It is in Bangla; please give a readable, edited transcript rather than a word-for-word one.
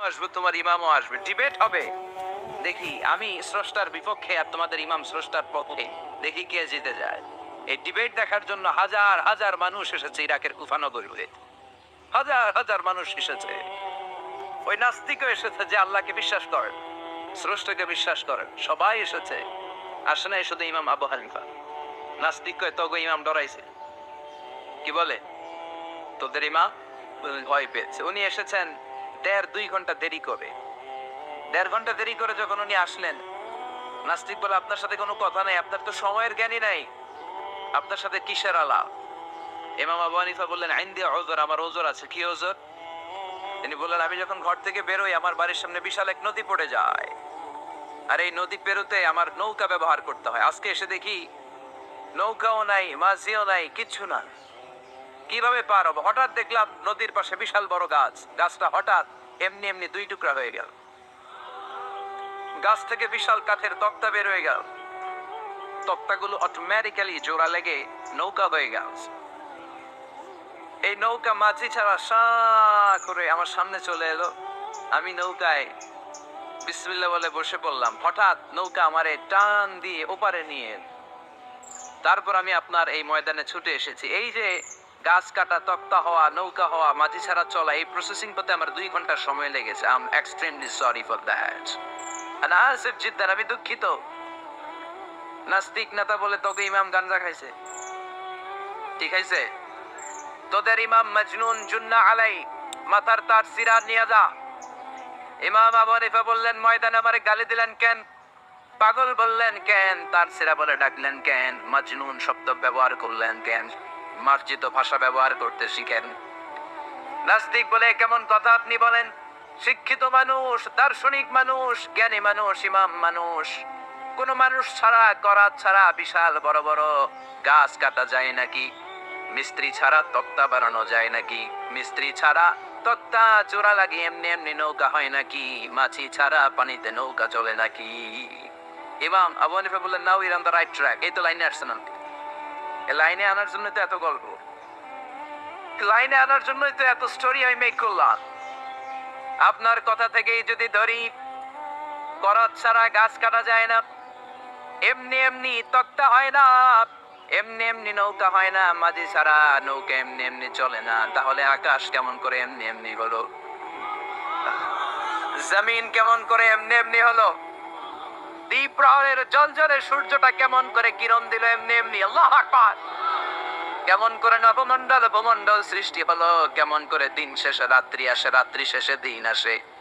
আসবে, তোমার ইমামও আসবে, ডিবেট হবে। দেখি আমি স্রষ্টার বিপক্ষে আর তোমাদের ইমাম স্রষ্টার পক্ষে, দেখি কে জিতে যায়। এই ডিবেট দেখার জন্য হাজার হাজার মানুষ এসেছে ইরাকের কুফা নগরীতে, হাজার হাজার মানুষ এসেছে। ওই নাস্তিকও এসেছে যে আল্লাহকে বিশ্বাস করেন, স্রষ্টাকে বিশ্বাস করেন, সবাই এসেছে। আসে নাই শুধু ইমাম আবু হানিফা। নাস্তিক কয় তগো ইমাম ডরাইছে, কি বলে তোদের ইমাম ভয় পেয়েছে। উনি এসেছেন 1.5-2 ঘন্টা দেরি করে। 1.5 ঘন্টা দেরি করে যখন উনি আসলেন, নাস্তিক বলে আপনার সাথে কোনো কথা নাই, আপনার তো সময়ের জ্ঞানই নাই, আপনার সাথে কিসের আলাপ? ইমাম আবু হানিফা বললেন ইনদি উযর, আমার ওজর আছে। কি ওজর? তিনি বললেন আমি যখন ঘর থেকে বেরোই আমার বাড়ির সামনে বিশাল এক নদী পড়ে যায়, আর এই নদী পেরোতে আমার নৌকা ব্যবহার করতে হয়। আজকে এসে দেখি নৌকাও নাই, মাঝিও নাই, কিচ্ছু না। কিভাবে পার হবো? হঠাৎ দেখলাম নদীর পাশে বিশাল বড় গাছ, গাছটা হঠাৎ এমনি এমনি 2 টুকরা হয়ে গেল। গাছ থেকে বিশাল কাঠের তক্তা বের হয়ে গেল, তক্তাগুলো অটোমেটিক্যালি জোড়া লেগে নৌকা হয়ে গেল। এই নৌকা মাঝি ছাড়া সা করে আমার সামনে চলে এলো। আমি নৌকায় বিসমিল্লাহ বলে বসে পড়লাম। হঠাৎ নৌকা আমারে টান দিয়ে ওপারে নিয়ে এলো। তারপর আমি আপনার এই ময়দানে ছুটে এসেছি। এই যে গাছ কাটা, তক্তা হওয়া, নৌকা হওয়া, মাঝি ছাড়া চলা, এই প্রসেসিং করতে আমার 2 ঘন্টা সময় লেগেছে। I am extremely sorry for that. আর আসিফ জিদ্দার, আমি দুঃখিত। নাস্তিক নেতা বলে তোকে ইমাম গাঞ্জা খাইছে, ঠিক আছে? তোদের ইমাম মজনুন, জুন্না আলাই, মাথার তার সিরা নিয়ে যা। ইমাম আবু হানিফা বললেন ময়দানে আমারে গালি দিলেন কেন? পাগল বললেন কেন? তার সিরা বলে ডাকলেন কেন? মজনুন শব্দ ব্যবহার করলেন কেন? মার্জিত ভাষা ব্যবহার করতে শিখেন। নাস্তিক বলে কেমন কথা আপনি বলেন? শিক্ষিত মানুষ, দার্শনিক মানুষ, জ্ঞানী মানুষ, ইমাম মানুষ, কোন মানুষ ছাড়া, করাত ছাড়া বিশাল বড় বড় গাছ কাটা যায় নাকি? মিস্ত্রি ছাড়া তক্তা বানানো যায় নাকি? মিস্ত্রি ছাড়া তক্তা জোড়া লাগিয়ে এমনি এমনি নৌকা হয় নাকি? মাছি ছাড়া পানিতে নৌকা চলে নাকি? ইমাম আবু হানিফা বললেন now your on the right track. এই তো লাইনে আসছেন আপনি। এই লাইনে আনার জন্য তো এত গল্প, লাইনে আনার জন্যই তো এত স্টোরি আমি মেক করলাম। আপনার কথা থেকেই যদি ধরি, করাত ছাড়া গাছ কাটা যায় না, এমনি এমনি তক্তা হয় না, এমনি এমনি নৌকা হয় না, মাঝি ছাড়া নৌকা এমনি এমনি চলে না, তাহলে আকাশ কেমন করে এমনি এমনি হলো? জমিন কেমন করে এমনি এমনি হলো? দ্বীপ প্রহরের জলজলে সূর্যটা কেমন করে কিরণ দিল এমনি এমনি? আল্লাহু আকবার! কেমন করে নবমণ্ডল ভূমণ্ডল সৃষ্টি হলো? কেমন করে দিন শেষে রাত্রি আসে, রাত্রি শেষে দিন আসে?